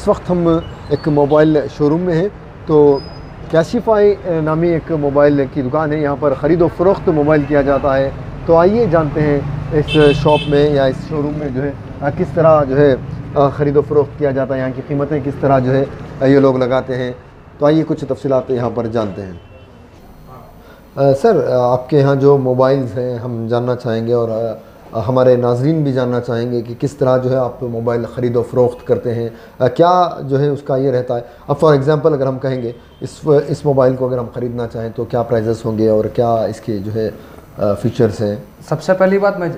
इस वक्त हम एक मोबाइल शोरूम में हैं। तो कैशिफाई नामी एक मोबाइल की दुकान है, यहाँ पर ख़रीद व फ़रोख्त मोबाइल किया जाता है। तो आइए जानते हैं इस शॉप में या इस शोरूम में जो है किस तरह जो है ख़रीद व फ़रोख्त किया जाता है, यहाँ की कीमतें किस तरह जो है ये लोग लगाते हैं। तो आइए कुछ तफसीलात यहाँ पर जानते हैं। सर, आपके यहाँ जो मोबाइल्स हैं हम जानना चाहेंगे और हमारे नाज़रीन भी जानना चाहेंगे कि किस तरह जो है आप मोबाइल ख़रीद व फ़रोख्त करते हैं, क्या जो है उसका ये रहता है। अब फॉर एग्ज़ाम्पल अगर हम कहेंगे इस मोबाइल को अगर हम ख़रीदना चाहें तो क्या प्राइजेस होंगे और क्या इसके जो है फ़ीचर्स हैं। सबसे पहली बात मैं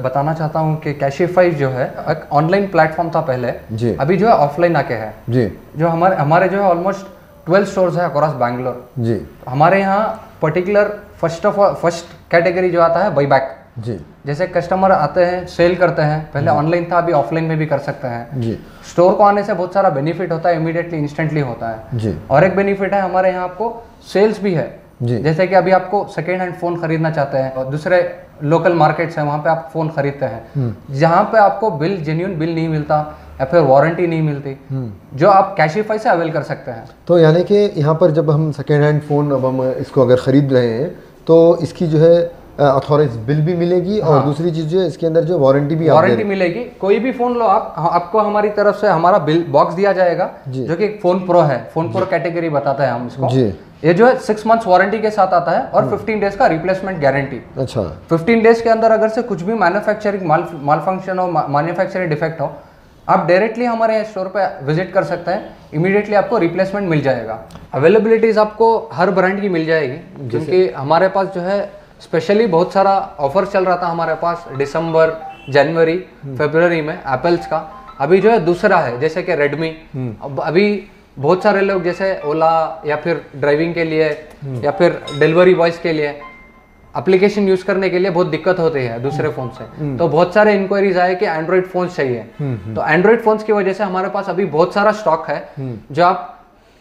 बताना चाहता हूँ कि कैशिफाई जो है एक ऑनलाइन प्लेटफॉर्म था पहले जी, अभी जो है ऑफलाइन आके है जी। जो हमारे जो है ऑलमोस्ट 12 स्टोर्स है अक्रॉस बैंगलोर जी। हमारे यहाँ पर्टिकुलर फर्स्ट कैटेगरी जो आता है बाई बैक जी। जैसे कस्टमर आते हैं सेल करते हैं, पहले ऑनलाइन था, अभी ऑफलाइन में भी कर सकते हैं जी। स्टोर को आने से बहुत सारा बेनिफिट होता है, इमीडिएटली इंस्टेंटली होता है जी। और एक बेनिफिट है हमारे यहाँ आपको सेल्स भी है जी। जैसे कि अभी आपको सेकेंड हैंड फोन खरीदना चाहते हैं और दूसरे लोकल मार्केट्स हैं वहाँ पे आप फोन खरीदते हैं, जहाँ पे आपको जेन्युइन बिल नहीं मिलता या फिर वारंटी नहीं मिलती, जो आप कैशिफाई से अवेल कर सकते हैं। तो यानी कि यहाँ पर जब हम सेकेंड हैंड फ़ोन अब हम इसको अगर ख़रीद रहे हैं तो इसकी जो है अथॉराइज बिल भी मिलेगी और दूसरी चीज़ जो है इसके अंदर जो वारंटी मिलेगी। कोई भी फ़ोन लो आपको हमारी तरफ से हमारा बिल बॉक्स दिया जाएगा जो कि फ़ोन प्रो है, फ़ोन प्रो कैटेगरी बताते हैं हम इसको जी। ये जो है 6 मंथ्स वारंटी के साथ आता है और 15 डेज का रिप्लेसमेंट गारंटी। अच्छा, 15 डेज के अंदर अगर से कुछ भी मैन्युफैक्चरिंग माल फंक्शन हो, मैन्युफैक्चरिंग डिफेक्ट हो, आप डायरेक्टली हमारे स्टोर पे विजिट कर सकते हैं, इमीडिएटली आपको रिप्लेसमेंट मिल जाएगा। अवेलेबिलिटीज आपको हर ब्रांड की मिल जाएगी, क्योंकि हमारे पास जो है स्पेशली बहुत सारा ऑफर चल रहा था हमारे पास दिसंबर, जनवरी, फरवरी में एप्पल्स का। अभी जो है दूसरा है जैसे कि रेडमी। अभी बहुत सारे लोग जैसे ओला या फिर ड्राइविंग के लिए या फिर डिलीवरी बॉयज के लिए एप्लीकेशन यूज करने के लिए बहुत दिक्कत होती है दूसरे फोन से, तो बहुत सारे इंक्वायरीज आए कि एंड्रॉइड फोन चाहिए। तो एंड्रॉइड फोन्स की वजह से हमारे पास अभी बहुत सारा स्टॉक है जो आप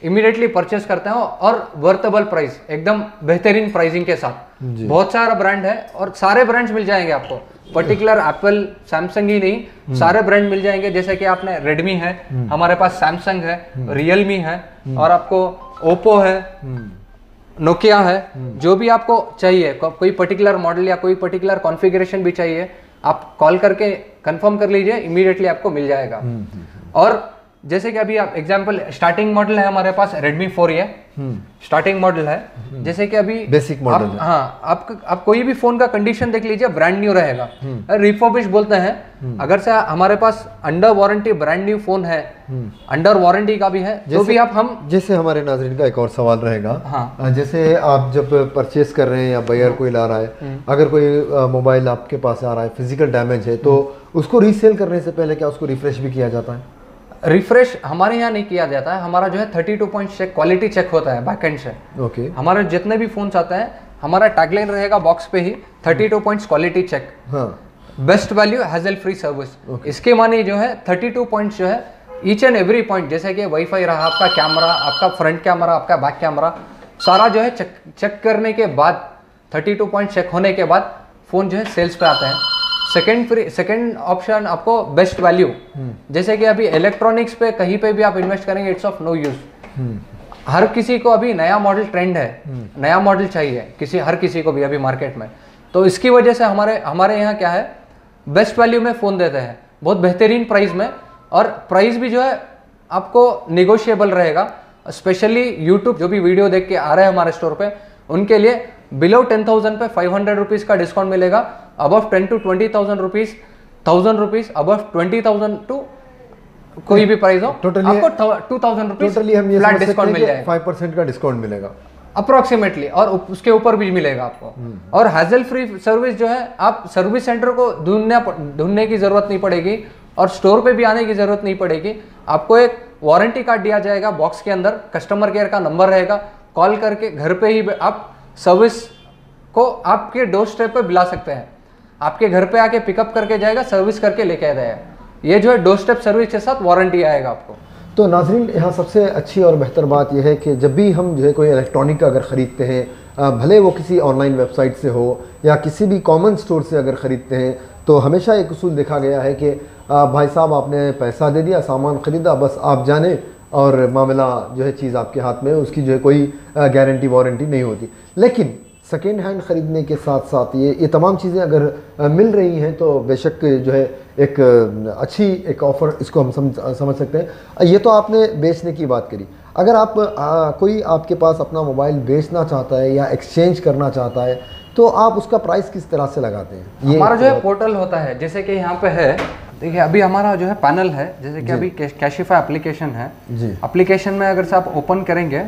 इमीडिएटली परचेस करते हो और वर्थेबल प्राइस, एकदम बेहतरीन प्राइसिंग के साथ। बहुत सारा ब्रांड है और सारे ब्रांड्स मिल जाएंगे आपको, पर्टिकुलर एप्पल सैमसंग ही नहीं, सारे ब्रांड मिल जाएंगे। जैसे कि आपने रेडमी है, हमारे पास सैमसंग है, रियलमी है और आपको ओप्पो है, नोकिया है। जो भी आपको चाहिए, कोई पर्टिकुलर मॉडल या कोई पर्टिकुलर कॉन्फ़िगरेशन भी चाहिए, आप कॉल करके कंफर्म कर लीजिए, इमीडिएटली आपको मिल जाएगा। और जैसे कि अभी आप एग्जांपल स्टार्टिंग मॉडल है हमारे पास रेडमी 4 ये स्टार्टिंग मॉडल है। जैसे कि अभी बेसिक मॉडल है। हाँ, आप कोई भी फोन का कंडीशन देख लीजिए, ब्रांड न्यू रहेगा, रिफर्बिश बोलते हैं। अगर से हमारे पास under warranty brand new phone है, अंडर वारंटी का भी है, जो भी हम जैसे हमारे नाज़रीन का एक और सवाल रहेगा, हाँ, जैसे आप जब परचेस कर रहे हैं या बायर कोई ला रहा है, अगर कोई मोबाइल आपके पास आ रहा है फिजिकल डैमेज है, तो उसको रीसेल करने से पहले क्या उसको रिफ्रेश भी किया जाता है? रिफ्रेश हमारे यहाँ नहीं किया जाता है, हमारा जो है 32 पॉइंट चेक, क्वालिटी चेक होता है बैकएंड से। ओके, हमारे जितने भी फोन आते हैं, हमारा टैगलाइन रहेगा बॉक्स पे ही 32 points quality check, best value hassle free service. इसके माने जो है 32 पॉइंट्स जो है ईच एंड एवरी पॉइंट, जैसे कि वाईफाई रहा, आपका कैमरा, आपका फ्रंट कैमरा, आपका बैक कैमरा, सारा जो है चेक करने के बाद 32 पॉइंट चेक होने के बाद फोन जो है सेल्स पे आते हैं। सेकंड ऑप्शन आपको बेस्ट वैल्यू, जैसे कि अभी इलेक्ट्रॉनिक्स पे कहीं पे भी आप इन्वेस्ट करेंगे, इट्स ऑफ नो यूज। हर किसी को अभी नया मॉडल ट्रेंड है, नया मॉडल चाहिए हर किसी को भी अभी मार्केट में। तो इसकी वजह से हमारे यहाँ क्या है, बेस्ट वैल्यू में फोन देते हैं, बहुत बेहतरीन प्राइस में, और प्राइस भी जो है आपको निगोशिएबल रहेगा। स्पेशली यूट्यूब जो भी वीडियो देख के आ रहे हैं हमारे स्टोर पे, उनके लिए बिलो 10,000 पे 500 रुपीज का डिस्काउंट मिलेगा, above 10 to 20,000 rupees, 1000 rupees, above 20,000 to कोई भी प्राइस हो, टोटली आपको 2,000 रुपीज फ्लैट डिस्काउंट मिल जाएगा, 5% का डिस्काउंट मिलेगा अप्रोक्सीमेटली, और उसके ऊपर भी मिलेगा आपको। और हैजल फ्री सर्विस जो है, आप सर्विस सेंटर को ढूंढने की जरूरत नहीं पड़ेगी और स्टोर पे भी आने की जरूरत नहीं पड़ेगी। आपको एक वारंटी कार्ड दिया जाएगा बॉक्स के अंदर, कस्टमर केयर का नंबर रहेगा, कॉल करके घर पे ही आप सर्विस को आपके डोर स्टेप पे बुला सकते हैं, आपके घर पे आके पिकअप करके जाएगा, सर्विस करके लेके आ जाएगा। ये जो है डोर स्टेप सर्विस के साथ वारंटी आएगा आपको। तो नाज़रीन, यहाँ सबसे अच्छी और बेहतर बात यह है कि जब भी हम जो है कोई इलेक्ट्रॉनिक का अगर ख़रीदते हैं, भले वो किसी ऑनलाइन वेबसाइट से हो या किसी भी कॉमन स्टोर से अगर ख़रीदते हैं, तो हमेशा एक उसूल देखा गया है कि भाई साहब आपने पैसा दे दिया, सामान ख़रीदा, बस आप जाने और मामला जो है चीज़ आपके हाथ में, उसकी जो है कोई गारंटी वारंटी नहीं होती। लेकिन सेकेंड हैंड ख़रीदने के साथ साथ ये तमाम चीज़ें अगर मिल रही हैं तो बेशक जो है एक अच्छी एक ऑफ़र इसको हम समझ सकते हैं। ये तो आपने बेचने की बात करी। अगर आप कोई आपके पास अपना मोबाइल बेचना चाहता है या एक्सचेंज करना चाहता है तो आप उसका प्राइस किस तरह से लगाते हैं? ये हमारा जो है पोर्टल होता है, जैसे कि यहाँ पे है, देखिए अभी हमारा जो है पैनल है, जैसे कि अभी कैशिफाई एप्लीकेशन है जी। एप्लीकेशन में अगर से आप ओपन करेंगे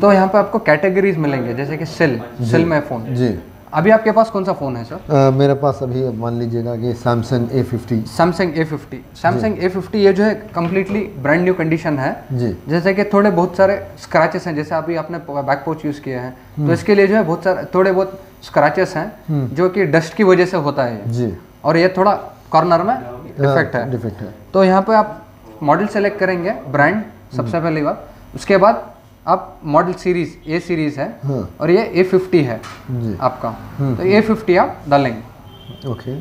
तो यहाँ पे आपको कैटेगरीज मिलेंगे, जैसे कि सेल में फ़ोन जी। अभी आपके पास कौन सा फ़ोन है सर? मेरे पास अभी मान लीजिएगा कि सैमसंग A50। सैमसंग A50 ये जो है कम्प्लीटली ब्रांड न्यू कंडीशन है जी। जैसे कि थोड़े बहुत सारे स्क्रैचेस हैं, जैसे अभी आपने बैक पोच यूज़ किया है तो इसके लिए जो है बहुत सारे थोड़े बहुत स्क्रैचेस हैं जो कि डस्ट की वजह से होता है जी। और ये थोड़ा कॉर्नर में डिफेक्ट है। तो यहाँ पे आप मॉडल सेलेक्ट करेंगे, ब्रांड सबसे पहली बात, उसके बाद आप मॉडल सीरीज, ये सीरीज है और ये A50 है जी। आपका तो A50 आप डालेंगे। ओके,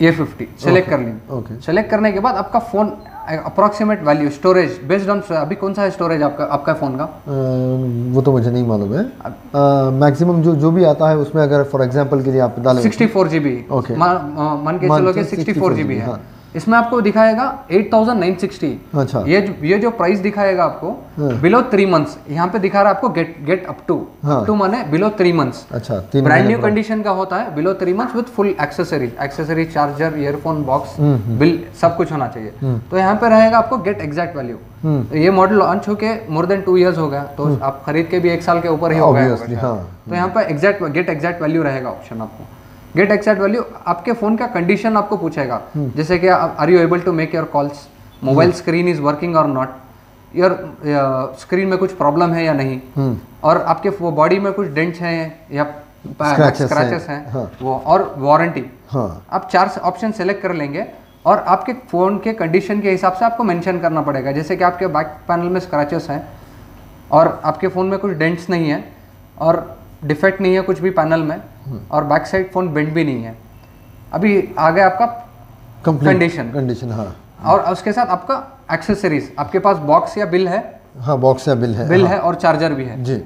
A50 सेलेक्ट कर लेंगे। सेलेक्ट करने के बाद आपका phone approximate value storage based on, अभी कौन सा है स्टोरेज आपका फ़ोन का? वो तो मुझे नहीं मालूम है। मैक्सिमम जो भी आता है उसमें अगर फॉर एग्जांपल के लिए आप डालें 64 GB मान के चलो कि 64 GB है। इसमें आपको दिखाएगा 8960। अच्छा, ये जो प्राइस दिखाएगा आपको बिलो 3 मंथ्स, यहाँ पे दिखा रहा है आपको गेट अप टू माने बिलो 3 मंथ्स। अच्छा, ब्रांड न्यू कंडीशन का होता है, below 3 months with full accessory charger, earphone box, bill सब कुछ होना चाहिए। तो यहाँ पे रहेगा आपको गेट एग्जैक्ट वैल्यू। तो ये मॉडल लॉन्च होके मोर देन 2 इयर्स हो गया, तो आप खरीद के भी 1 साल के ऊपर ही हो गया। तो यहाँ पे गेट एग्जैक्ट वैल्यू रहेगा ऑप्शन आपको। गेट एग्जैक्ट वैल्यू आपके फ़ोन का कंडीशन आपको पूछेगा, जैसे कि are you able to make your calls, mobile screen is working और नॉट, योर स्क्रीन में कुछ प्रॉब्लम है या नहीं, और आपके बॉडी में कुछ डेंट्स हैं या स्क्रैचेस हैं वो, और वारंटी। आप 4 ऑप्शन सेलेक्ट कर लेंगे और आपके फ़ोन के कंडीशन के हिसाब से आपको मेंशन करना पड़ेगा, जैसे कि आपके बैक पैनल में स्क्रैचेस हैं और आपके फ़ोन में कुछ डेंट्स नहीं है और डिफेक्ट नहीं है कुछ भी पैनल में, और बैक साइड फोन बेंड भी नहीं है। अभी आ गया आपका कंडीशन हाँ। और उसके साथ आपका एक्सेसरीज, आपके पास बॉक्स या बिल है? हाँ, बॉक्स या बिल है और चार्जर भी है जी।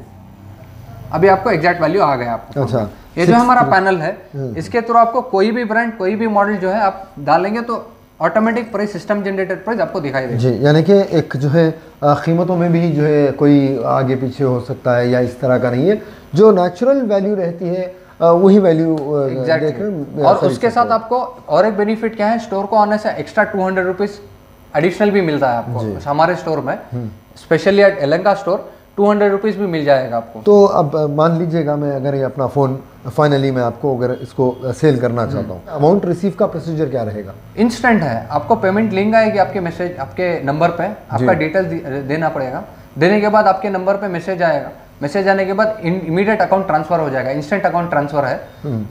अभी आपको एग्जैक्ट वैल्यू आ गया आपको। अच्छा, ये जो हमारा पैनल है इसके थ्रू आपको कोई भी ब्रांड, कोई भी मॉडल जो है आप डालेंगे तो automatic price, system generated price आपको दिखाई देगा जी। यानी कि एक जो है कीमतों में भी जो है कोई आगे पीछे हो सकता है या इस तरह का नहीं है, जो नेचुरल वैल्यू रहती है वही वैल्यू exactly। और उसके साथ आपको और एक बेनिफिट क्या है, स्टोर को आने से एक्स्ट्रा 200 रुपीज़ एडिशनल भी मिलता है आपको हमारे स्टोर में, स्पेशली एट एलंका स्टोर 200 रुपीज़ भी मिल जाएगा आपको। तो अब मान लीजिएगा मैं अगर ये अपना फ़ोन फाइनली मैं आपको अगर इसको सेल करना चाहता हूँ, अमाउंट रिसीव का प्रोसीजर क्या रहेगा? इंस्टेंट है, आपको पेमेंट लिंक आएगी आपके मैसेज, आपके नंबर पे आपका डिटेल्स देना पड़ेगा, देने के बाद आपके नंबर पे मैसेज आएगा, मैसेज आने के बाद इमीडिएट अकाउंट ट्रांसफर हो जाएगा, इंस्टेंट अकाउंट ट्रांसफर है,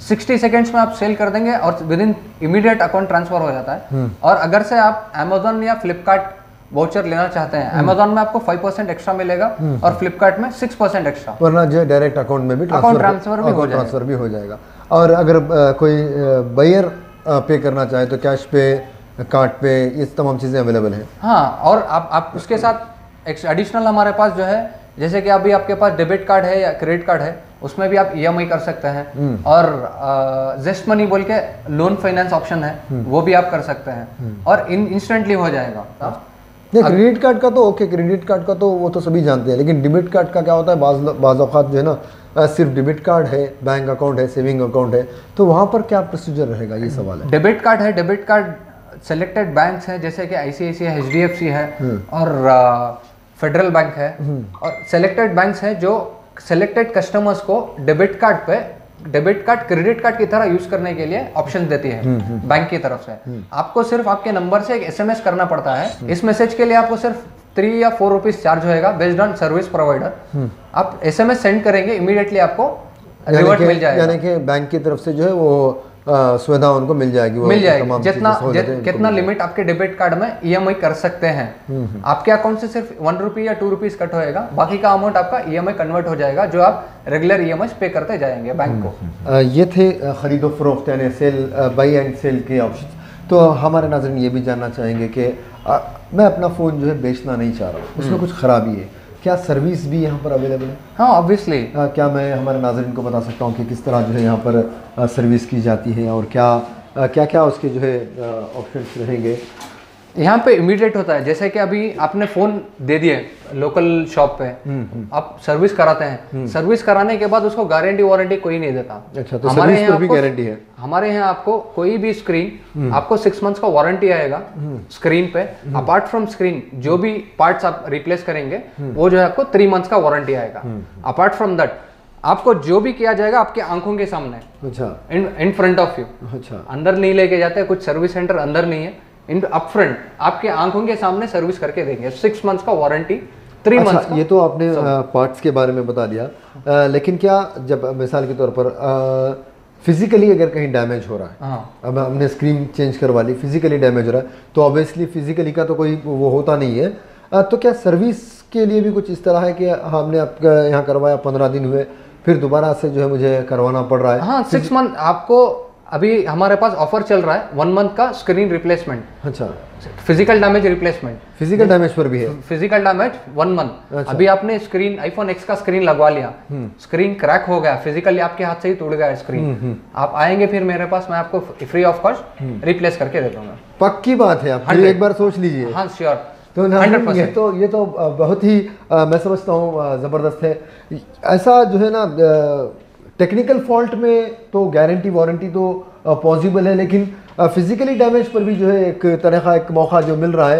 60 सेकंड्स में आप सेल कर देंगे और with in immediate account transfer हो जाता है। और अगर से आप अमेजोन या फ्लिपकार्ट वाउचर लेना चाहते हैं, अमेजोन में आपको 5% एक्स्ट्रा मिलेगा और फ्लिपकार्ट में 6% एक्स्ट्रा, वरना जो डायरेक्ट अकाउंट में भी ट्रांसफर भी हो जाएगा। और अगर कोई बायर पे करना चाहे तो कैश पे, कार्ड पे, ये तमाम चीज़ें अवेलेबल हैं। हाँ, और आप उसके साथ एडिशनल हमारे पास जो है, जैसे कि अभी आपके पास डेबिट कार्ड है या क्रेडिट कार्ड है, उसमें भी आप EMI कर सकते हैं, और जेस्ट मनी बोल के लोन फाइनेंस ऑप्शन है, वो भी आप कर सकते हैं और इंस्टेंटली हो जाएगा। नहीं, क्रेडिट कार्ड का तो ओके, क्रेडिट कार्ड का तो वो तो सभी जानते हैं, लेकिन डेबिट कार्ड का क्या होता है, बाज़ औक़ात जो है ना सिर्फ डेबिट कार्ड है, बैंक अकाउंट है, सेविंग अकाउंट है, तो वहाँ पर क्या प्रोसीजर रहेगा, ये सवाल है। डेबिट कार्ड है, डेबिट कार्ड सेलेक्टेड बैंक्स हैं, जैसे कि ICICI है, HDFC है और फेडरल बैंक है, और सेलेक्टेड बैंक्स हैं जो सेलेक्टेड कस्टमर्स को डेबिट कार्ड क्रेडिट कार्ड की तरह यूज करने के लिए ऑप्शन देती है बैंक की तरफ से। आपको सिर्फ आपके नंबर से एक SMS करना पड़ता है, इस मैसेज के लिए आपको सिर्फ 3 या 4 रुपीज चार्ज होएगा बेस्ड ऑन सर्विस प्रोवाइडर। आप SMS सेंड करेंगे, इमीडिएटली आपको रिवर्ट मिल जाएगा। यानी कि बैंक की तरफ से जो है वो सुविधा उनको मिल जाएगी, मिल जाएगी। कितना लिमिट आपके डेबिट कार्ड में ईएमआई कर सकते हैं। आपके अकाउंट से सिर्फ 1 रुपी या 2 रुपीज कट होएगा, बाकी का अमाउंट आपका ईएमआई कन्वर्ट हो जाएगा, जो आप रेगुलर ईएमआई पे करते जाएंगे बैंक को। ये थे खरीदो फरोख्त यानी सेल, बाई एंड सेल के ऑप्शन। तो हमारे नाज़रीन ये भी जानना चाहेंगे कि मैं अपना फ़ोन जो है बेचना नहीं चाह रहा हूँ, उसमें कुछ ख़राबी है, क्या सर्विस भी यहाँ पर अवेलेबल है? हाँ, ऑब्वियसली। क्या मैं हमारे नाज़रीन को बता सकता हूँ कि किस तरह जो है यहाँ पर सर्विस की जाती है और क्या क्या उसके जो है ऑप्शंस रहेंगे? यहाँ पे इमीडिएट होता है, जैसे कि अभी आपने फ़ोन दे दिए लोकल शॉप पे, आप सर्विस कराते हैं, सर्विस कराने के बाद उसको गारंटी वारंटी कोई नहीं देता। अच्छा, तो सर्विस पर भी गारंटी है? हमारे यहाँ आपको कोई भी स्क्रीन, आपको 6 मंथ्स का वारंटी आएगा स्क्रीन पे। अपार्ट फ्रॉम स्क्रीन जो भी पार्ट्स आप रिप्लेस करेंगे वो जो है आपको 3 मंथ्स का वारंटी आएगा। अपार्ट फ्रॉम दैट आपको जो भी किया जाएगा आपके आंखों के सामने, अच्छा, इन फ्रंट ऑफ यू। अच्छा, अंदर नहीं लेके जाते, कुछ सर्विस सेंटर अंदर नहीं है, इन अपफ्रंट आपके आंखों के सामने सर्विस करके देंगे। 6 मंथ्स का वारंटी, 3 मंथ्स का। ये तो आपने पार्ट्स के बारे में बता दिया, लेकिन क्या जब मिसाल के तौर पर फिजिकली अगर कहीं डैमेज हो रहा है, हाँ, अब हमने स्क्रीन चेंज करवा ली, फिजिकली डैमेज हो रहा है, तो ऑब्वियसली फिजिकली का तो कोई वो होता नहीं है, तो क्या सर्विस के लिए भी कुछ इस तरह है कि हमने आपका यहाँ करवाया, 15 दिन हुए, फिर दोबारा से जो है मुझे करवाना पड़ रहा है? हाँ, 6 मंथ आपको अभी हमारे पास ऑफर चल रहा है, 1 मंथ का स्क्रीन रिप्लेसमेंट। अच्छा, physical damage replacement, physical damage पर भी है? Physical damage 1 month. अच्छा। अभी आपने स्क्रीन आईफोन X का स्क्रीन लगवा लिया, स्क्रीन क्रैक हो गया, फिजिकली आपके हाथ से ही टूट गया स्क्रीन, आप आएंगे फिर मेरे पास, मैं आपको फ्री ऑफ कॉस्ट रिप्लेस करके दे दूंगा। पक्की बात है, आप एक बार सोच लीजिए। हाँ, श्योर। तो 100%। ये तो बहुत ही मैं समझता हूँ ज़बरदस्त है। ऐसा जो है ना, टेक्निकल फॉल्ट में तो गारंटी वारंटी तो पॉसिबल है, लेकिन फिजिकली डैमेज पर भी जो है एक तरह का एक मौका जो मिल रहा है,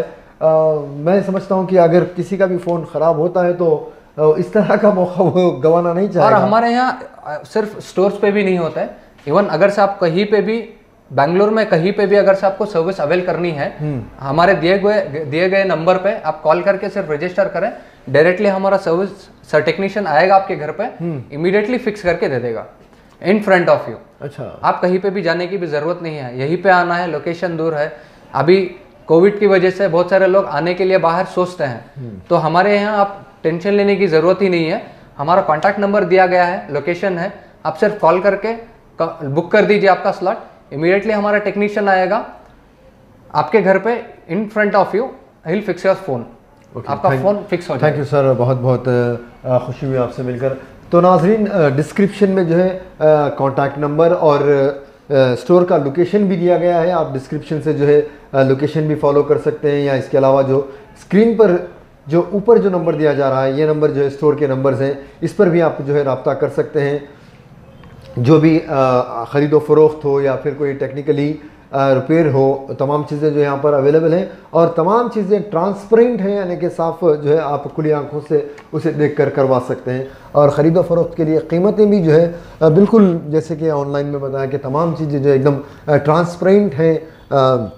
मैं समझता हूँ कि अगर किसी का भी फ़ोन ख़राब होता है तो इस तरह का मौका वो गंवाना नहीं चाहेगा। और हमारे यहाँ सिर्फ स्टोर्स पे भी नहीं होता है, इवन अगर से आप कहीं पे भी बैंगलोर में कहीं पे भी अगर से आपको सर्विस अवेल करनी है, हमारे दिए गए नंबर पे आप कॉल करके सिर्फ रजिस्टर करें, डायरेक्टली हमारा सर्विस टेक्नीशियन आएगा आपके घर पे, इमीडिएटली फिक्स करके दे देगा इन फ्रंट ऑफ यू। अच्छा, आप कहीं पे भी जाने की भी जरूरत नहीं है, यहीं पे आना है, लोकेशन दूर है। अभी कोविड की वजह से बहुत सारे लोग आने के लिए बाहर सोचते हैं, तो हमारे यहाँ आप टेंशन लेने की जरूरत ही नहीं है। हमारा कॉन्टैक्ट नंबर दिया गया है, लोकेशन है, आप सिर्फ कॉल करके बुक कर दीजिए आपका स्लॉट, इमीडिएटली हमारा टेक्नीशियन आएगा आपके घर पे in front of you, he fix your phone, आपका फोन फिक्स हो जाएगा। थैंक यू सर, बहुत बहुत खुशी हुई आपसे मिलकर। तो नाजरीन, डिस्क्रिप्शन में जो है कॉन्टैक्ट नंबर और स्टोर का लोकेशन भी दिया गया है, आप डिस्क्रिप्शन से जो है लोकेशन भी फॉलो कर सकते हैं, या इसके अलावा जो स्क्रीन पर जो ऊपर जो नंबर दिया जा रहा है, ये नंबर जो है स्टोर के नंबर्स हैं, इस पर भी आप जो है रब्ता कर सकते हैं। जो भी ख़रीदो फरोख्त हो या फिर कोई टेक्निकली रिपेयर हो, तमाम चीज़ें जो यहाँ पर अवेलेबल हैं, और तमाम चीज़ें ट्रांसपेरेंट हैं, यानी कि साफ जो है आप खुली आंखों से उसे देखकर करवा सकते हैं। और ख़रीदो फरोख्त के लिए कीमतें भी जो है बिल्कुल जैसे कि ऑनलाइन में बताया कि तमाम चीज़ें जो एकदम ट्रांसपेरेंट हैं।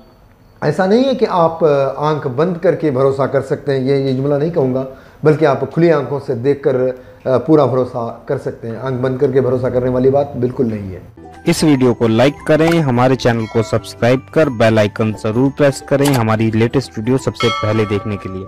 ऐसा नहीं है कि आप आंख बंद करके भरोसा कर सकते हैं, ये जुमला नहीं कहूँगा, बल्कि आप खुली आंखों से देखकर पूरा भरोसा कर सकते हैं। आंख बंद करके भरोसा करने वाली बात बिल्कुल नहीं है। इस वीडियो को लाइक करें, हमारे चैनल को सब्सक्राइब कर बेल आइकन जरूर प्रेस करें हमारी लेटेस्ट वीडियो सबसे पहले देखने के लिए।